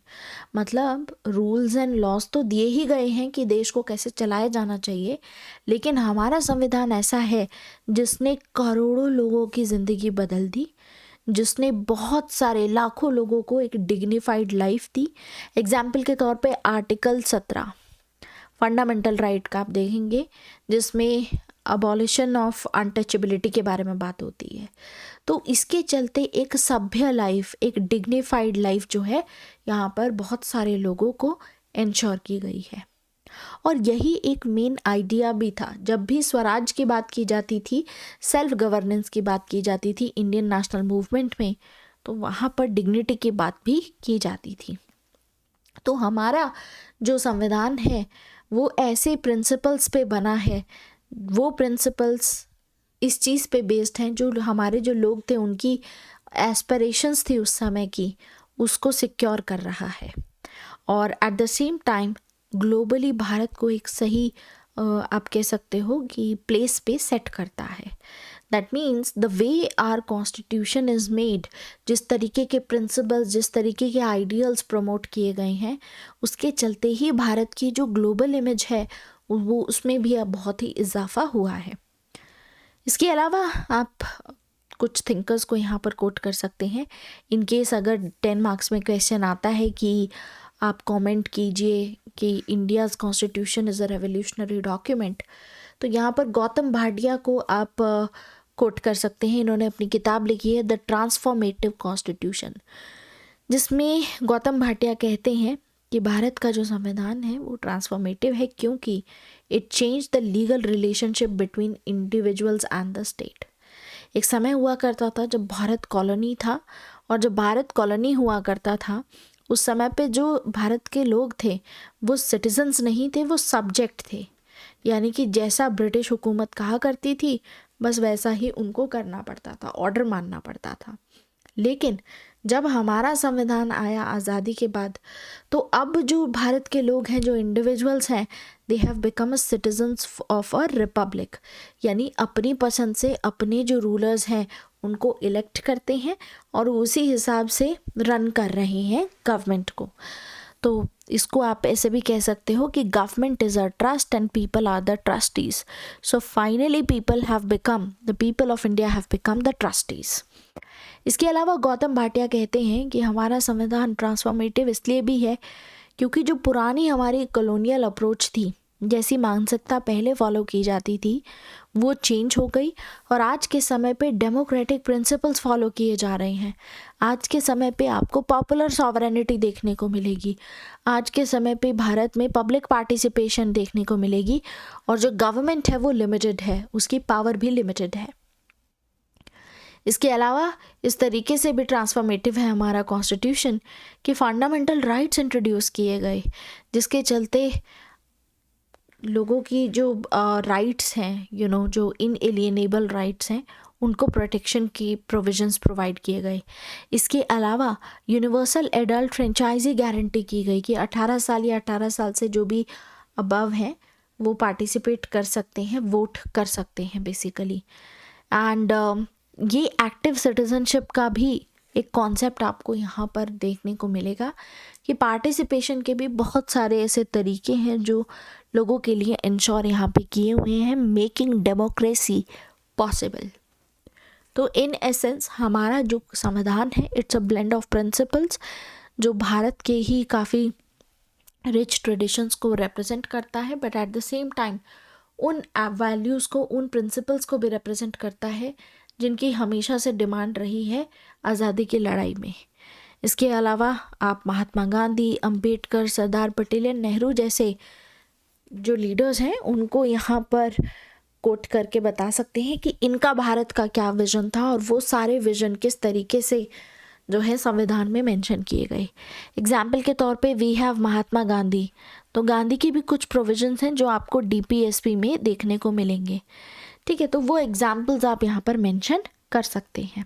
मतलब रूल्स एंड लॉज तो दिए ही गए हैं कि देश को कैसे चलाया जाना चाहिए, लेकिन हमारा संविधान ऐसा है जिसने करोड़ों लोगों की ज़िंदगी बदल दी, जिसने बहुत सारे लाखों लोगों को एक डिग्निफाइड लाइफ दी। एग्जाम्पल के तौर पे आर्टिकल 17 फंडामेंटल राइट का आप देखेंगे, जिसमें अबॉलिशन ऑफ अनटचेबिलिटी के बारे में बात होती है। तो इसके चलते एक सभ्य लाइफ, एक डिग्निफाइड लाइफ जो है यहाँ पर बहुत सारे लोगों को इंश्योर की गई है। और यही एक मेन आइडिया भी था जब भी स्वराज की बात की जाती थी, सेल्फ गवर्नेंस की बात की जाती थी इंडियन नेशनल मूवमेंट में, तो वहाँ पर डिग्निटी की बात भी की जाती थी। तो हमारा जो संविधान है वो ऐसे प्रिंसिपल्स पे बना है, वो प्रिंसिपल्स इस चीज़ पे बेस्ड हैं, जो हमारे जो लोग थे उनकी एस्पिरेशंस थी उस समय की, उसको सिक्योर कर रहा है। और at the same time globally Bharat को एक सही आप कह सकते हो कि प्लेस पे सेट करता है। That means the way our constitution is made, जिस तरीके के प्रिंसिपल्स, जिस तरीके के आइडियल्स प्रमोट किए गए हैं, उसके चलते ही भारत की जो ग्लोबल इमेज है वो उसमें भी अब बहुत ही इजाफा हुआ है। इसके अलावा आप कुछ थिंकर्स को यहाँ पर कोट कर सकते हैं। इन केस अगर 10 मार्क्स में क्वेश्चन आता है कि आप कमेंट कीजिए कि India's constitution is a revolutionary document, तो यहाँ पर गौतम भाटिया को आप कोट कर सकते हैं। इन्होंने अपनी किताब लिखी है द ट्रांसफॉर्मेटिव कॉन्स्टिट्यूशन, जिसमें गौतम भाटिया कहते हैं कि भारत का जो संविधान है वो ट्रांसफॉर्मेटिव है, क्योंकि it change the legal relationship between individuals and the state. एक समय हुआ करता था जब भारत कॉलोनी था, और जब भारत कॉलोनी हुआ करता था उस समय पे जो भारत के लोग थे वो सिटीजन्स नहीं थे, वो सब्जेक्ट थे। यानी कि जैसा ब्रिटिश हुकूमत कहा करती थी बस वैसा ही उनको करना पड़ता था, ऑर्डर मानना पड़ता था। लेकिन जब हमारा संविधान आया आज़ादी के बाद, तो अब जो भारत के लोग हैं, जो इंडिविजुअल्स हैं, they have become a citizens of a republic. यानी अपनी पसंद से अपने जो रूलर्स हैं उनको इलेक्ट करते हैं और उसी हिसाब से रन कर रहे हैं गवर्नमेंट को। तो इसको आप ऐसे भी कह सकते हो कि government is a trust and people are the trustees. So finally people have become, the people of India have become the trustees. इसके अलावा गौतम भाटिया कहते हैं कि हमारा संविधान ट्रांसफॉर्मेटिव इसलिए भी है क्योंकि जो पुरानी हमारी कॉलोनियल अप्रोच थी, जैसी मानसिकता पहले फॉलो की जाती थी, वो चेंज हो गई और आज के समय पे डेमोक्रेटिक प्रिंसिपल्स फॉलो किए जा रहे हैं। आज के समय पे आपको पॉपुलर सॉवरेनिटी देखने को मिलेगी। आज के समय पे भारत में पब्लिक पार्टिसिपेशन देखने को मिलेगी और जो गवर्नमेंट है वो लिमिटेड है, उसकी पावर भी लिमिटेड है। इसके अलावा इस तरीके से भी ट्रांसफॉर्मेटिव है हमारा कॉन्स्टिट्यूशन कि फंडामेंटल राइट्स इंट्रोड्यूस किए गए, जिसके चलते लोगों की जो राइट्स हैं, जो इनएलिएनेबल राइट्स हैं, उनको प्रोटेक्शन की प्रोविजंस प्रोवाइड किए गए। इसके अलावा यूनिवर्सल एडल्ट फ्रेंचाइजी गारंटी की गई कि 18 साल या 18 साल से जो भी अबव हैं वो पार्टिसिपेट कर सकते हैं, वोट कर सकते हैं बेसिकली। एंड ये एक्टिव सिटीजनशिप का भी एक कॉन्सेप्ट आपको यहाँ पर देखने को मिलेगा कि पार्टिसिपेशन के भी बहुत सारे ऐसे तरीके हैं जो लोगों के लिए इंश्योर यहाँ पे किए हुए हैं, मेकिंग डेमोक्रेसी पॉसिबल। तो इन एसेंस हमारा जो संविधान है it's a blend of principles जो भारत के ही काफ़ी रिच ट्रेडिशंस को रिप्रेजेंट करता है, but at the same time उन वैल्यूज़ को, उन प्रिंसिपल्स को भी रिप्रेजेंट करता है जिनकी हमेशा से डिमांड रही है आज़ादी की लड़ाई में। इसके अलावा आप महात्मा गांधी, अंबेडकर, सरदार पटेल या नेहरू जैसे जो लीडर्स हैं उनको यहाँ पर कोट करके बता सकते हैं कि इनका भारत का क्या विजन था और वो सारे विजन किस तरीके से जो है संविधान में मेंशन किए गए। एग्जाम्पल के तौर पे वी हैव महात्मा गांधी, तो गांधी की भी कुछ प्रोविजंस हैं जो आपको डीपीएसपी में देखने को मिलेंगे। ठीक है, तो वो एग्जाम्पल्स आप यहाँ पर मेंशन कर सकते हैं।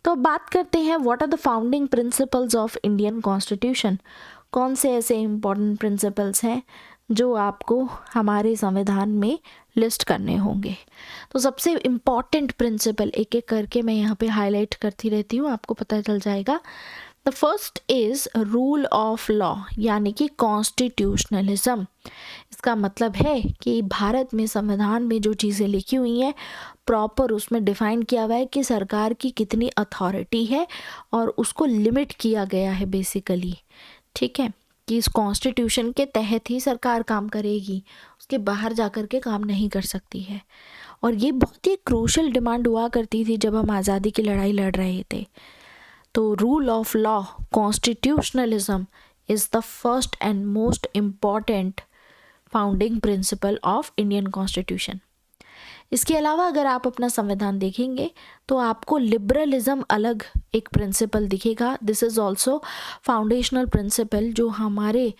तो अब बात करते हैं what are the founding principles of Indian constitution. कौन से ऐसे इम्पॉर्टेंट प्रिंसिपल्स हैं जो आपको हमारे संविधान में लिस्ट करने होंगे। तो सबसे इम्पॉर्टेंट प्रिंसिपल एक एक करके मैं यहाँ पे हाईलाइट करती रहती हूँ, आपको पता चल जाएगा। The first is rule of law, यानी कि कॉन्स्टिट्यूशनलिज्म। इसका मतलब है कि भारत में संविधान में जो चीज़ें लिखी हुई हैं प्रॉपर उसमें डिफाइन किया हुआ है कि सरकार की कितनी अथॉरिटी है और उसको लिमिट किया गया है बेसिकली। ठीक है, कि इस कॉन्स्टिट्यूशन के तहत ही सरकार काम करेगी, उसके बाहर जाकर के काम नहीं कर सकती है। और ये बहुत ही क्रूशल डिमांड हुआ करती थी जब हम आज़ादी की लड़ाई लड़ रहे थे। तो rule of law, constitutionalism is the first and most important founding principle of Indian constitution. इसके अलावा अगर आप अपना संविधान देखेंगे तो आपको लिबरलिज्म अलग एक प्रिंसिपल दिखेगा। This is also foundational principle जो हमारे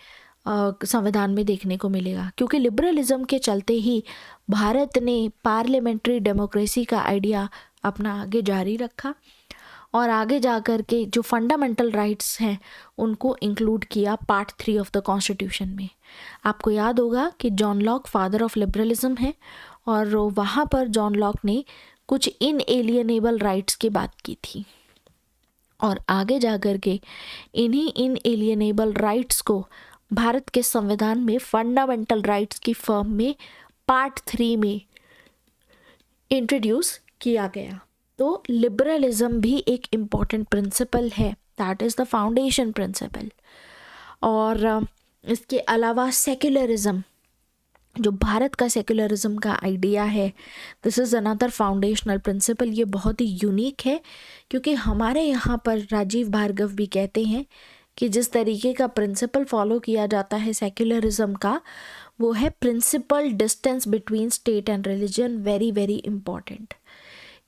संविधान में देखने को मिलेगा, क्योंकि लिबरलिज्म के चलते ही भारत ने पार्लियामेंट्री डेमोक्रेसी का आइडिया अपना आगे जारी रखा और आगे जा कर के जो फंडामेंटल राइट्स हैं उनको इंक्लूड किया पार्ट 3 ऑफ द कॉन्स्टिट्यूशन में। आपको याद होगा कि John Locke father of liberalism है और वहाँ पर जॉन लॉक ने कुछ इनएलिएनेबल राइट्स की बात की थी और आगे जा कर के इन्हीं इनएलिएनेबल राइट्स को भारत के संविधान में फंडामेंटल राइट्स की फॉर्म में पार्ट 3 में इंट्रोड्यूस किया गया। तो लिबरलिज्म भी एक इम्पॉर्टेंट प्रिंसिपल है, that is the foundation principle. और इसके अलावा सेक्युलरिज्म, जो भारत का सेक्युलरिज्म का आइडिया है, this is another foundational principle. ये बहुत ही यूनिक है क्योंकि हमारे यहाँ पर राजीव भार्गव भी कहते हैं कि जिस तरीके का प्रिंसिपल फॉलो किया जाता है सेक्युलरिज्म का, वो है principle distance between state and religion, very very important.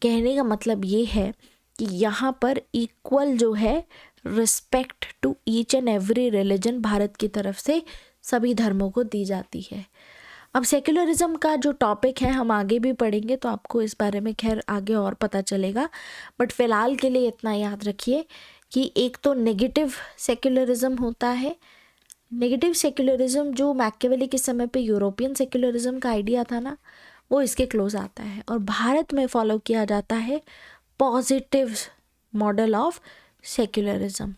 कहने का मतलब ये है कि यहाँ पर इक्वल जो है respect to each and every religion Bharat की तरफ से सभी धर्मों को दी जाती है। अब सेक्युलरिज्म का जो टॉपिक है हम आगे भी पढ़ेंगे तो आपको इस बारे में खैर आगे और पता चलेगा, बट फ़िलहाल के लिए इतना याद रखिए कि एक तो नेगेटिव सेक्युलरिज्म होता है। नेगेटिव सेक्युलरिज्म जो मैकियावेली के समय पे यूरोपियन सेक्युलरिज्म का आइडिया था ना, वो इसके क्लोज आता है और भारत में फॉलो किया जाता है पॉजिटिव मॉडल ऑफ सेक्युलरिज्म।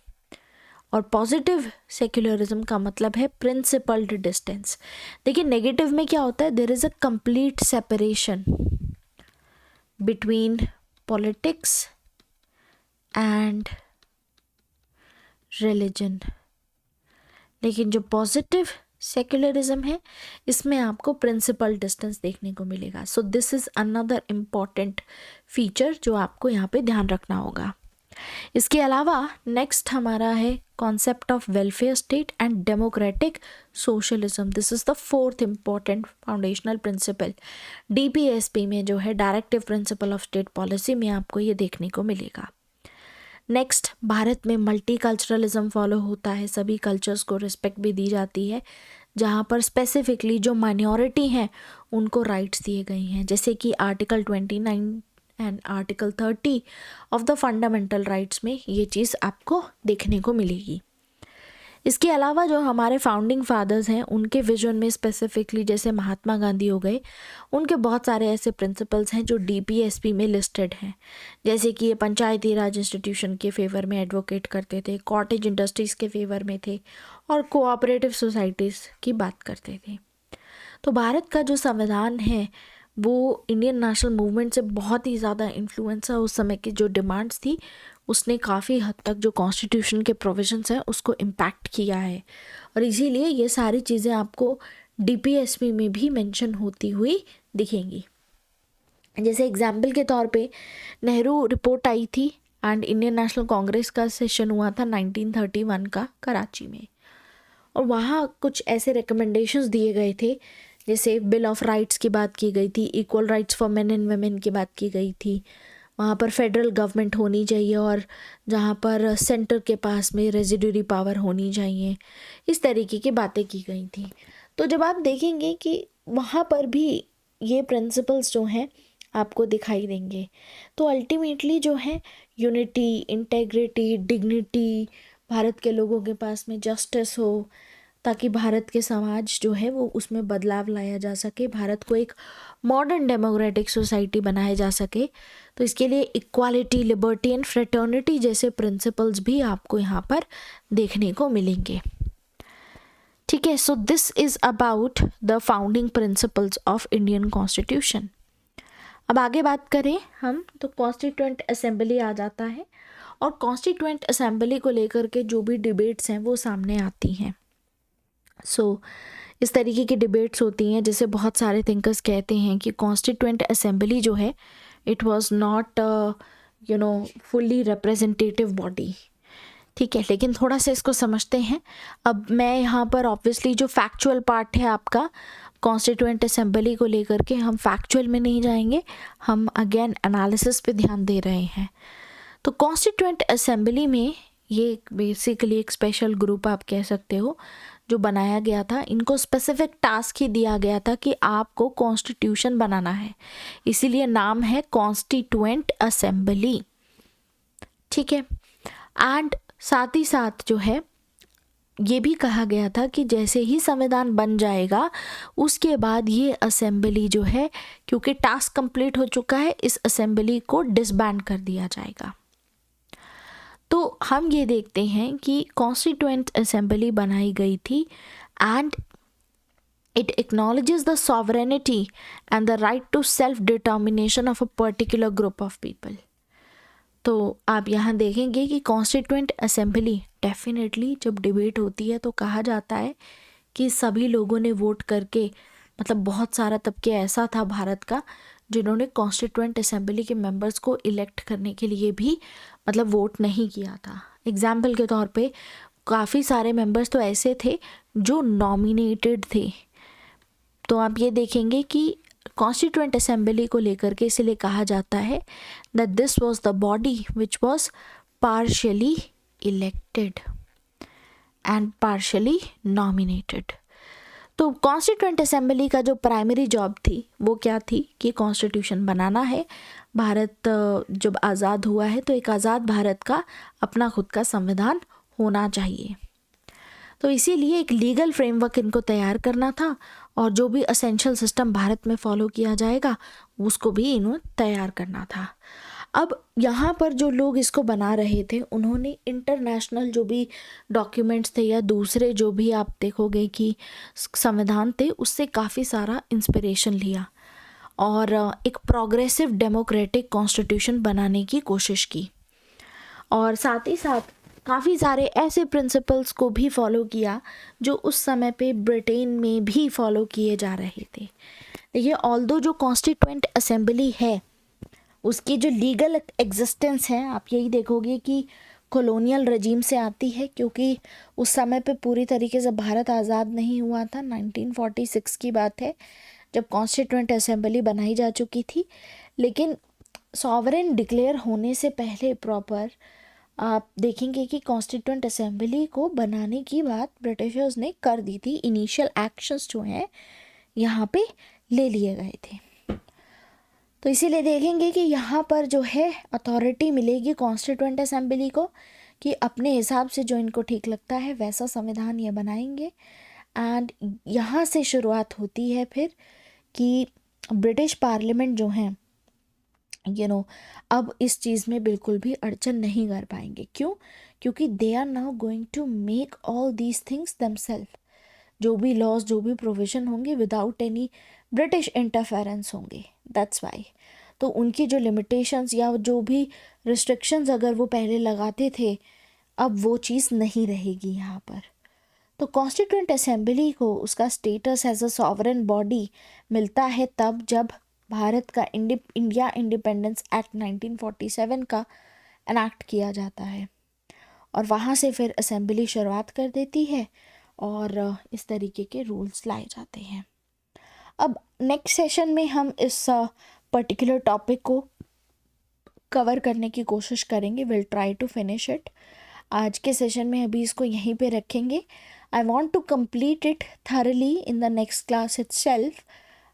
और पॉजिटिव सेक्युलरिज्म का मतलब है प्रिंसिपल्ड डिस्टेंस। देखिए नेगेटिव में क्या होता है, there is a complete separation between politics and religion. लेकिन जो पॉजिटिव सेक्युलरिज्म है इसमें आपको प्रिंसिपल डिस्टेंस देखने को मिलेगा। So this is another important feature जो आपको यहाँ पे ध्यान रखना होगा। इसके अलावा नेक्स्ट हमारा है concept of welfare state and democratic socialism. This is the fourth important foundational principle. DPSP में जो है directive principle of state policy में आपको ये देखने को मिलेगा। नेक्स्ट, भारत में मल्टीकल्चरलिज्म फॉलो होता है, सभी कल्चर्स को रिस्पेक्ट भी दी जाती है, जहाँ पर स्पेसिफिकली जो माइनॉरिटी हैं उनको राइट्स दिए गए हैं, जैसे कि article 29 and article 30 of the fundamental rights में ये चीज़ आपको देखने को मिलेगी। इसके अलावा जो हमारे फाउंडिंग फादर्स हैं उनके विजन में स्पेसिफिकली जैसे महात्मा गांधी हो गए, उनके बहुत सारे ऐसे प्रिंसिपल्स हैं जो DPSP में लिस्टेड हैं, जैसे कि ये पंचायती राज इंस्टीट्यूशन के फेवर में एडवोकेट करते थे, कॉटेज इंडस्ट्रीज़ के फेवर में थे और कोऑपरेटिव सोसाइटीज़ की बात करते थे। तो भारत का जो संविधान है वो इंडियन नेशनल मूवमेंट से बहुत ही ज़्यादा इन्फ्लुएंस है। उस समय की जो डिमांड्स थी उसने काफ़ी हद तक जो कॉन्स्टिट्यूशन के प्रोविजंस हैं उसको इम्पैक्ट किया है और इसीलिए ये सारी चीज़ें आपको DPSP में भी मेंशन होती हुई दिखेंगी। जैसे एग्जाम्पल के तौर पे नेहरू रिपोर्ट आई थी एंड इंडियन नेशनल कांग्रेस का सेशन हुआ था 1931 का कराची में, और वहाँ कुछ ऐसे रिकमेंडेशंस दिए गए थे, जैसे बिल ऑफ राइट्स की बात की गई थी, equal rights for main and women की बात की गई थी, वहाँ पर फेडरल गवर्नमेंट होनी चाहिए और जहाँ पर सेंटर के पास में रेजिडुअरी पावर होनी चाहिए, इस तरीके की बातें की गई थी। तो जब आप देखेंगे कि वहाँ पर भी ये प्रिंसिपल्स जो हैं आपको दिखाई देंगे, तो अल्टीमेटली जो है यूनिटी, इंटेग्रिटी, डिग्निटी, भारत के लोगों के पास में जस्टिस हो, ताकि भारत के समाज जो है वो उसमें बदलाव लाया जा सके, भारत को एक मॉडर्न डेमोक्रेटिक सोसाइटी बनाया जा सके। तो इसके लिए इक्वालिटी, लिबर्टी एंड फ्रेटर्निटी जैसे प्रिंसिपल्स भी आपको यहाँ पर देखने को मिलेंगे। ठीक है, so this is about the founding principles of Indian constitution. अब आगे बात करें हम तो कॉन्स्टिट्यूएंट असेंबली आ जाता है और कॉन्स्टिट्यूएंट असेंबली को लेकर के जो भी डिबेट्स हैं वो सामने आती हैं। इस तरीके की डिबेट्स होती हैं, जैसे बहुत सारे थिंकर्स कहते हैं कि कॉन्स्टिट्यूएंट असेंबली जो है it was not fully representative body. ठीक है, लेकिन थोड़ा सा इसको समझते हैं। अब मैं यहाँ पर ऑब्वियसली जो फैक्चुअल पार्ट है आपका कॉन्स्टिट्यूएंट असेंबली को लेकर के, हम फैक्चुअल में नहीं जाएंगे, हम अगेन एनालिसिस पे ध्यान दे रहे हैं। तो कॉन्स्टिट्यूएंट असेंबली में ये बेसिकली एक स्पेशल ग्रुप आप कह सकते हो जो बनाया गया था, इनको स्पेसिफिक टास्क ही दिया गया था कि आपको कॉन्स्टिट्यूशन बनाना है, इसीलिए नाम है कॉन्स्टिट्यूएंट असेंबली, ठीक है। एंड साथ ही साथ जो है ये भी कहा गया था कि जैसे ही संविधान बन जाएगा उसके बाद ये असेंबली जो है, क्योंकि टास्क कंप्लीट हो चुका है, इस असेंबली को डिसबैंड कर दिया जाएगा। तो हम ये देखते हैं कि कॉन्स्टिट्यूएंट असेंबली बनाई गई थी and it acknowledges the sovereignty and the right to self determination of a particular group of people. तो आप यहाँ देखेंगे कि कॉन्स्टिट्यूएंट असेंबली डेफिनेटली जब डिबेट होती है तो कहा जाता है कि सभी लोगों ने वोट करके, मतलब बहुत सारा तबके ऐसा था भारत का जिन्होंने कॉन्स्टिट्यूएंट असेंबली के मेंबर्स को इलेक्ट करने के लिए भी मतलब वोट नहीं किया था। एग्जाम्पल के तौर पे काफ़ी सारे मेंबर्स तो ऐसे थे जो नॉमिनेटेड थे। तो आप ये देखेंगे कि कॉन्स्टिट्यूएंट असेंबली को लेकर के इसलिए कहा जाता है that this was the body which was partially elected and partially nominated. तो कॉन्स्टिट्यूएंट असेंबली का जो प्राइमरी जॉब थी वो क्या थी कि कॉन्स्टिट्यूशन बनाना है। भारत जब आज़ाद हुआ है तो एक आज़ाद भारत का अपना खुद का संविधान होना चाहिए, तो इसीलिए एक लीगल फ्रेमवर्क इनको तैयार करना था और जो भी असेंशियल सिस्टम भारत में फॉलो किया जाएगा उसको भी इन्होंने तैयार करना था। अब यहाँ पर जो लोग इसको बना रहे थे उन्होंने इंटरनेशनल जो भी डॉक्यूमेंट्स थे या दूसरे जो भी आप देखोगे कि संविधान थे उससे काफ़ी सारा इंस्पिरेशन लिया और एक प्रोग्रेसिव डेमोक्रेटिक कॉन्स्टिट्यूशन बनाने की कोशिश की और साथ ही साथ काफ़ी सारे ऐसे प्रिंसिपल्स को भी फॉलो किया जो उस समय पे ब्रिटेन में भी फॉलो किए जा रहे थे। देखिए, ऑल्दो जो कॉन्स्टिट्यूएंट असेंबली है उसकी जो लीगल एग्जिस्टेंस है आप यही देखोगे कि कॉलोनियल रजीम से आती है, क्योंकि उस समय पे पूरी तरीके से भारत आज़ाद नहीं हुआ था। 1946 की बात है जब कॉन्स्टिट्यूएंट असेंबली बनाई जा चुकी थी, लेकिन सॉवरेन डिक्लेयर होने से पहले प्रॉपर आप देखेंगे कि कॉन्स्टिट्यूएंट असेंबली को बनाने की बात ब्रिटिशर्स ने कर दी थी। इनिशियल एक्शंस जो हैं यहाँ पे ले लिए गए थे। तो इसीलिए देखेंगे कि यहाँ पर जो है अथॉरिटी मिलेगी कॉन्स्टिट्यूएंट असेंबली को कि अपने हिसाब से जो इनको ठीक लगता है वैसा संविधान ये बनाएंगे। एंड यहाँ से शुरुआत होती है फिर कि ब्रिटिश पार्लियामेंट जो है अब इस चीज़ में बिल्कुल भी अड़चन नहीं कर पाएंगे। क्यों? क्योंकि they are now going to make all these things themselves. जो भी लॉज जो भी प्रोविज़न होंगे विदाउट एनी ब्रिटिश इंटरफेरेंस होंगे, दैट्स वाई। तो उनकी जो लिमिटेशंस या जो भी रिस्ट्रिक्शंस अगर वो पहले लगाते थे अब वो चीज़ नहीं रहेगी यहाँ पर। तो कॉन्स्टिट्यूएंट असेंबली को उसका status as a sovereign body मिलता है तब जब भारत का इंडिया इंडिपेंडेंस एक्ट 1947 का एनैक्ट किया जाता है और वहाँ से फिर असेंबली शुरुआत कर देती है और इस तरीके के रूल्स लाए जाते हैं। अब नेक्स्ट सेशन में हम इस पर्टिकुलर टॉपिक को कवर करने की कोशिश करेंगे। Will try to finish it. आज के सेशन में अभी इसको यहीं पे रखेंगे। I want to complete it thoroughly in the next class itself.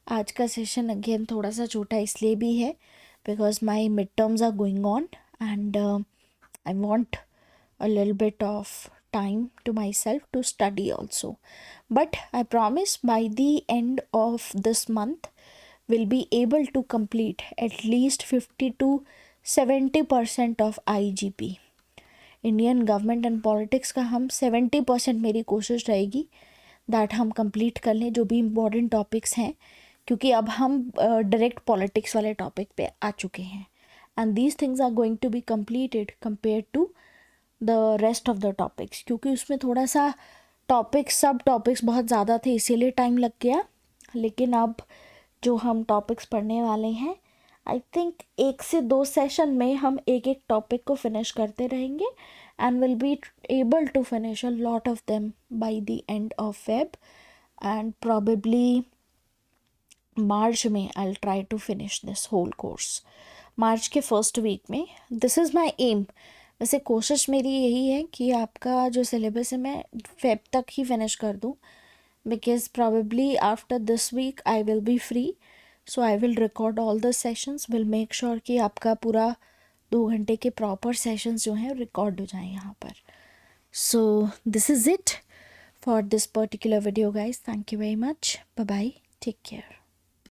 आज का सेशन अगेन थोड़ा सा छोटा इसलिए भी है because my mid terms are going on and I want a little bit of time to myself to study also, but I promise by the end of this month we'll be able to complete at least 50 to 70% of IGP Indian government and politics का। हम 70% मेरी कोशिश रहेगी दैट हम कंप्लीट कर लें जो भी इम्पोर्टेंट टॉपिक्स हैं, क्योंकि अब हम डायरेक्ट पॉलिटिक्स वाले टॉपिक पे आ चुके हैं and these things are going to be completed compare to the rest of the topics, क्योंकि उसमें थोड़ा सा टॉपिक्स सब टॉपिक्स बहुत ज़्यादा थे इसीलिए टाइम लग गया। लेकिन अब जो हम टॉपिक्स पढ़ने वाले हैं आई थिंक 1 से 2 सेशन में हम एक एक टॉपिक को फिनिश करते रहेंगे and will be able to finish a lot of them by the end of Feb and probably March में I will try to finish this whole course. March के फर्स्ट वीक में दिस इज़ माई एम। वैसे कोशिश मेरी यही है कि आपका जो सिलेबस है मैं फेब तक ही फिनिश कर दूँ, because probably after this week I will be free, so I will record all the sessions, will make sure कि आपका पूरा 2 घंटे के प्रॉपर सेशंस जो हैं रिकॉर्ड हो जाएं यहाँ पर. So this is it for this particular video guys. Thank you very much. Bye bye. Take care.